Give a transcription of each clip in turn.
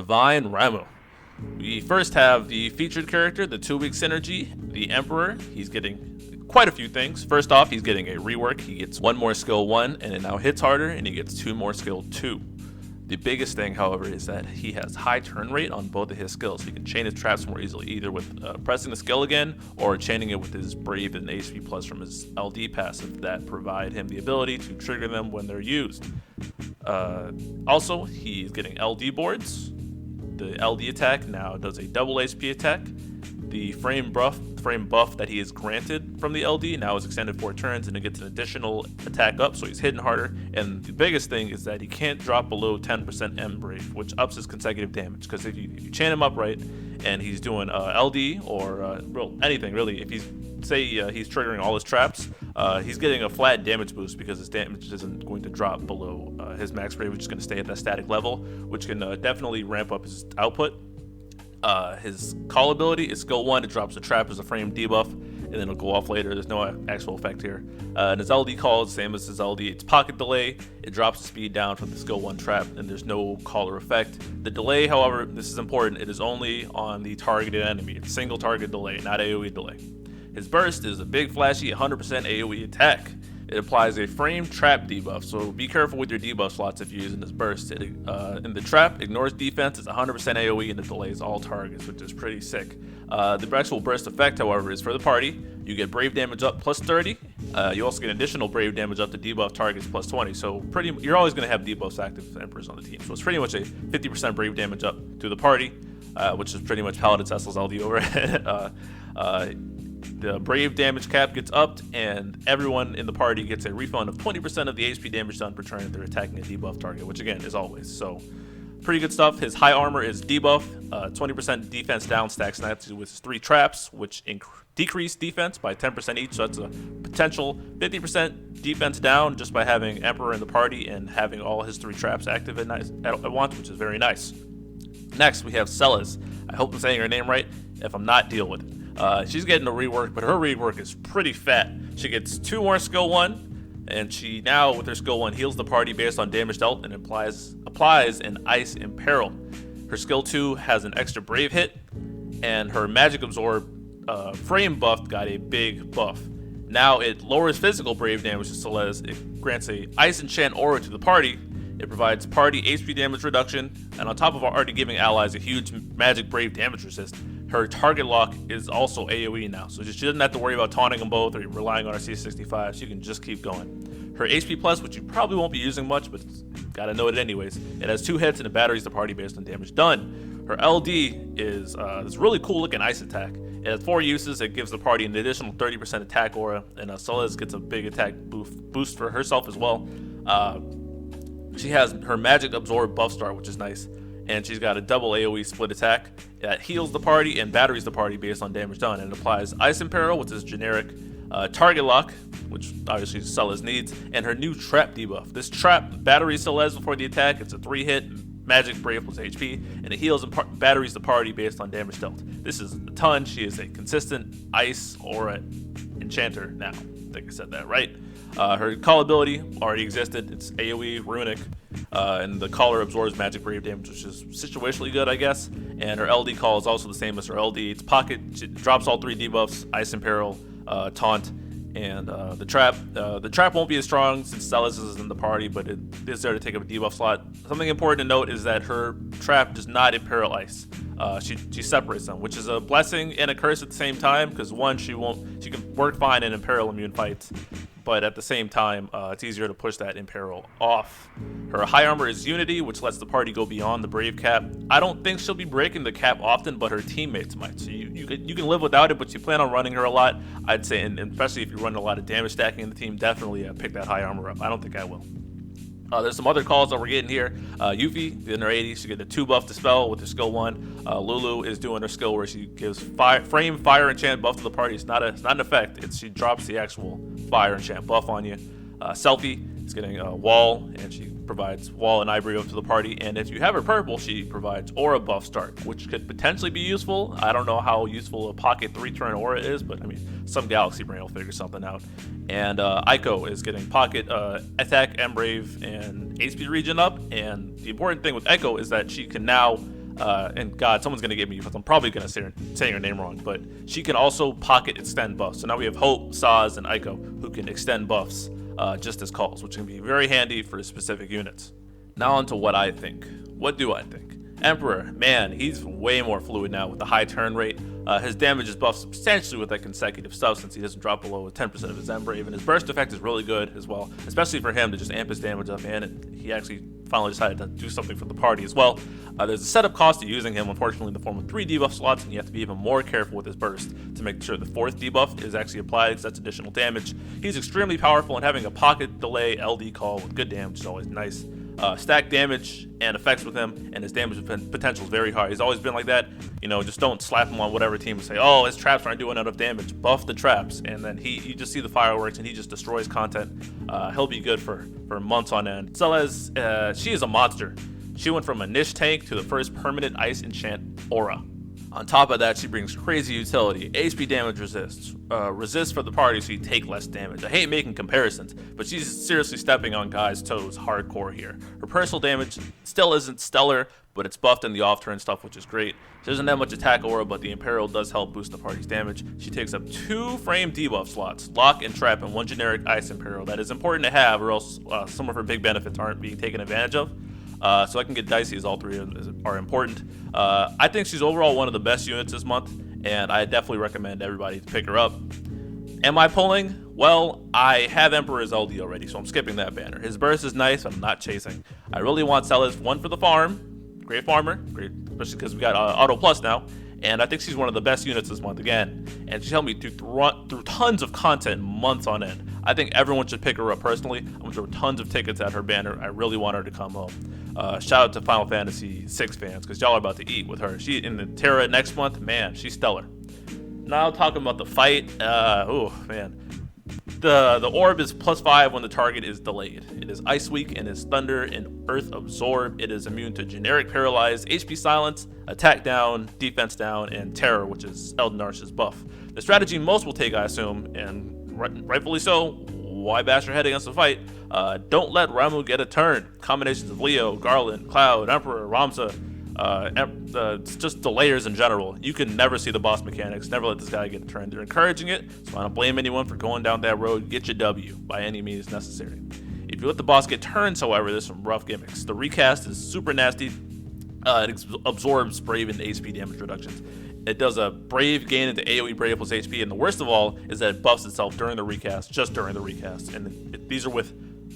Divine Ramuh. We first have the featured character, the 2-week synergy, the Emperor. He's getting quite a few things. First off, he's getting a rework. He gets 1 more skill 1, and it now hits harder, and he gets 2 more skill 2. The biggest thing, however, is that he has high turn rate on both of his skills. He can chain his traps more easily, either with pressing the skill again or chaining it with his Brave and HP Plus from his LD passive that provide him the ability to trigger them when they're used. Also, he's getting LD boards. The LD attack now does a double HP attack. The frame buff that he is granted from the LD now is extended 4 turns, and it gets an additional attack up, so he's hitting harder. And the biggest thing is that he can't drop below 10% M Brave, which ups his consecutive damage. Because if you chain him up right, and he's doing LD or anything really, if he's he's triggering all his traps, he's getting a flat damage boost because his damage isn't going to drop below his max Brave, which is going to stay at that static level, which can definitely ramp up his output. His call ability is skill 1. It drops the trap as a frame debuff, and then it'll go off later. There's no actual effect here. And his LD call is the same as his LD. It's pocket delay. It drops the speed down from the skill 1 trap, and there's no caller effect. The delay, however, this is important. It is only on the targeted enemy. It's single target delay, not AoE delay. His burst is a big flashy 100% AoE attack. It applies a frame trap debuff, so be careful with your debuff slots if you're using this burst. In the trap, ignores defense, it's 100% AoE, and it delays all targets, which is pretty sick. The actual burst effect, however, is for the party. You get Brave damage up plus 30. You also get additional Brave damage up to debuff targets plus 20. So you're always going to have debuffs active Emperors on the team. So it's pretty much a 50% Brave damage up to the party, which is pretty much Paladin Cecil's LD overhead. The Brave damage cap gets upped, and everyone in the party gets a refund of 20% of the HP damage done per turn if they're attacking a debuff target, which again is always. So pretty good stuff. His high armor is debuff, 20% defense down stacks that with his 3 traps, which decrease defense by 10% each. So that's a potential 50% defense down just by having Emperor in the party and having all his 3 traps active at once, which is very nice. Next, we have Celes. I hope I'm saying her name right. If I'm not, deal with it. She's getting a rework, but her rework is pretty fat. She gets 2 more skill 1, and she now, with her skill 1, heals the party based on damage dealt and applies an Ice Imperil. Her skill 2 has an extra Brave hit, and her Magic Absorb frame buff got a big buff. Now it lowers physical Brave damage to Celes. It grants a Ice Enchant Aura to the party. It provides party HP damage reduction, and on top of already giving allies a huge Magic Brave damage resist, her target lock is also AoE now, so she doesn't have to worry about taunting them both or relying on her C65. She can just keep going. Her HP Plus, which you probably won't be using much, but gotta know it anyways, it has 2 hits and it batteries the party based on damage done. Her LD is this really cool looking ice attack. It has 4 uses. It gives the party an additional 30% attack aura, and Celes gets a big attack boost for herself as well. She has her Magic Absorb buff star, which is nice. And she's got a double AoE split attack that heals the party and batteries the party based on damage done. And it applies Ice Imperil, which is generic target lock, which obviously Celes needs, and her new trap debuff. This trap batteries Celes before the attack. It's a 3-hit Magic Brave plus HP, and it heals and batteries the party based on damage dealt. This is a ton. She is a consistent Ice Aura Enchanter now. I think I said that right. Her call ability already existed. It's AoE, Runic, and the caller absorbs Magic Brave damage, which is situationally good, I guess. And her LD call is also the same as her LD. It's pocket. She drops all 3 debuffs: Ice Imperil, Taunt, and the trap. The trap won't be as strong since Celes is in the party, but it is there to take up a debuff slot. Something important to note is that her trap does not imperil ice. She separates them, which is a blessing and a curse at the same time, because one, she can work fine in imperil immune fights, but at the same time, it's easier to push that imperil off. Her high armor is Unity, which lets the party go beyond the Brave cap. I don't think she'll be breaking the cap often, but her teammates might. So you can live without it, but you plan on running her a lot, I'd say, and especially if you're running a lot of damage stacking in the team, definitely pick that high armor up. I don't think I will. There's some other calls that we're getting here. Yuffie in her 80s, she get a 2 buff Dispel with her skill 1. Lulu is doing her skill where she gives frame fire enchant buff to the party. It's not an effect. She drops the actual fire enchant buff on you. Selfie is getting a wall, and she provides wall and Ibrio to the party. And if you have her purple, she provides aura buff start, which could potentially be useful. I don't know how useful a pocket 3-turn aura is, but I mean, some galaxy brain will figure something out. And Aiko is getting pocket attack, Embrave, and HP regen up. And the important thing with Echo is that she can now and God, someone's gonna get me because I'm probably gonna say her name wrong, but she can also pocket extend buffs. So now we have Hope, Saz, and Aiko who can extend buffs just as calls, which can be very handy for specific units. Now on to what I think. What do I think? Emperor, man, he's way more fluid now with the high turn rate. His damage is buffed substantially with that consecutive stuff since he doesn't drop below 10% of his Embrave, and his burst effect is really good as well, especially for him to just amp his damage up, and he actually finally decided to do something for the party as well. There's a setup cost to using him, unfortunately, in the form of 3 debuff slots, and you have to be even more careful with his burst to make sure the 4th debuff is actually applied, because that's additional damage. He's extremely powerful, and having a pocket delay LD call with good damage is always nice. Stack damage and effects with him, and his damage potential is very high. He's always been like that. You know, just don't slap him on whatever team and say, oh, his traps aren't doing enough damage. Buff the traps, and then you just see the fireworks, and he just destroys content. He'll be good for months on end. Celes, she is a monster. She went from a niche tank to the first permanent ice enchant aura. On top of that, she brings crazy utility, HP damage resist for the party so you take less damage. I hate making comparisons, but she's seriously stepping on guys' toes hardcore here. Her personal damage still isn't stellar, but it's buffed in the off-turn stuff, which is great. She doesn't have much attack aura, but the Imperial does help boost the party's damage. She takes up 2 frame debuff slots, lock and trap, and 1 generic ice Imperial. That is important to have, or else some of her big benefits aren't being taken advantage of. So I can get dicey as all 3 are important. I think she's overall one of the best units this month, and I definitely recommend everybody to pick her up. Am I pulling? Well, I have Emperor's LD already, so I'm skipping that banner. His burst is nice, but I'm not chasing. I really want Celes, 1 for the farm. Great farmer, great, especially because we got Auto Plus now. And I think she's one of the best units this month again. And she helped me through tons of content months on end. I think everyone should pick her up personally. I'm gonna throw tons of tickets at her banner. I really want her to come home. Shout out to Final Fantasy VI fans, because y'all are about to eat with her. She in the Terra next month, man, she's stellar. Now talking about the fight, oh man. The orb is +5 when the target is delayed. It is Ice Weak and is Thunder and Earth Absorb. It is immune to generic Paralyze, HP Silence, Attack Down, Defense Down, and Terror, which is Elden Arsh's buff. The strategy most will take, I assume, and rightfully so, why bash your head against the fight? Don't let Ramuh get a turn. Combinations of Leo, Garland, Cloud, Emperor, Ramza, just the layers in general. You can never see the boss mechanics. Never let this guy get a turn. They're encouraging it, so I don't blame anyone for going down that road. Get your W by any means necessary. If you let the boss get turns, however, there's some rough gimmicks. The recast is super nasty. It absorbs Brave and HP damage reductions. It does a Brave gain into AoE Brave plus HP, and the worst of all is that it buffs itself during the recast, just during the recast. And these are with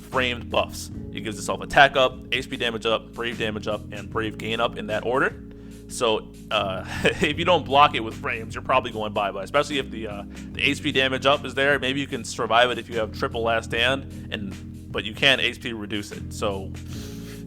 framed buffs. It gives itself attack up, HP damage up, Brave damage up, and Brave gain up in that order. So if you don't block it with frames, you're probably going bye-bye, especially if the HP damage up is there. Maybe you can survive it if you have triple last stand, but you can HP reduce it. So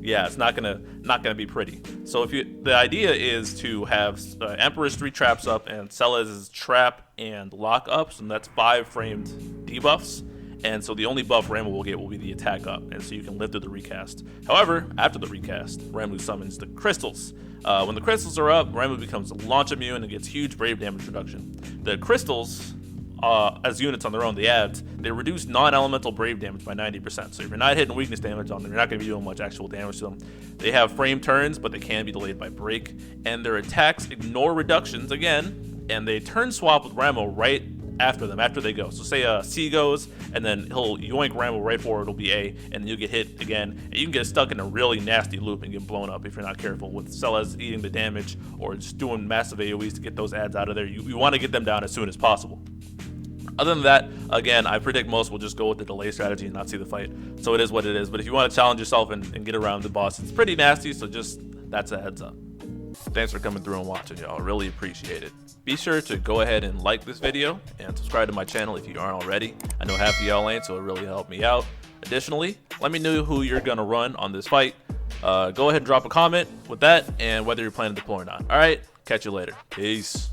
yeah, it's not gonna be pretty. So the idea is to have Emperor's 3 traps up and Celes' trap and lock ups, and that's 5 framed debuffs. And so the only buff Ramuh will get will be the attack up, and so you can live through the recast. However, after the recast, Ramuh summons the crystals. When the crystals are up, Ramuh becomes launch immune and gets huge Brave damage reduction. The crystals, as units on their own, they reduce non-elemental Brave damage by 90%. So if you're not hitting weakness damage on them, you're not going to be doing much actual damage to them. They have frame turns, but they can be delayed by break, and their attacks ignore reductions again, and they turn swap with Ramuh right after they go. So say C goes, and then he'll yoink Ramuh right forward, it'll be A, and then you'll get hit again, and you can get stuck in a really nasty loop and get blown up if you're not careful with Celes eating the damage or just doing massive AoEs to get those ads out of there. You want to get them down as soon as possible. Other than that, again, I predict most will just go with the delay strategy and not see the fight. So it is what it is, but if you want to challenge yourself and get around the boss, it's pretty nasty, so that's a heads up. Thanks for coming through and watching, y'all. Really appreciate it. Be sure to go ahead and like this video and subscribe to my channel if you aren't already. I know half of y'all ain't, so it really helped me out. Additionally, let me know who you're gonna run on this fight. Go ahead and drop a comment with that and whether you're planning to deploy or not. All right, catch you later. Peace.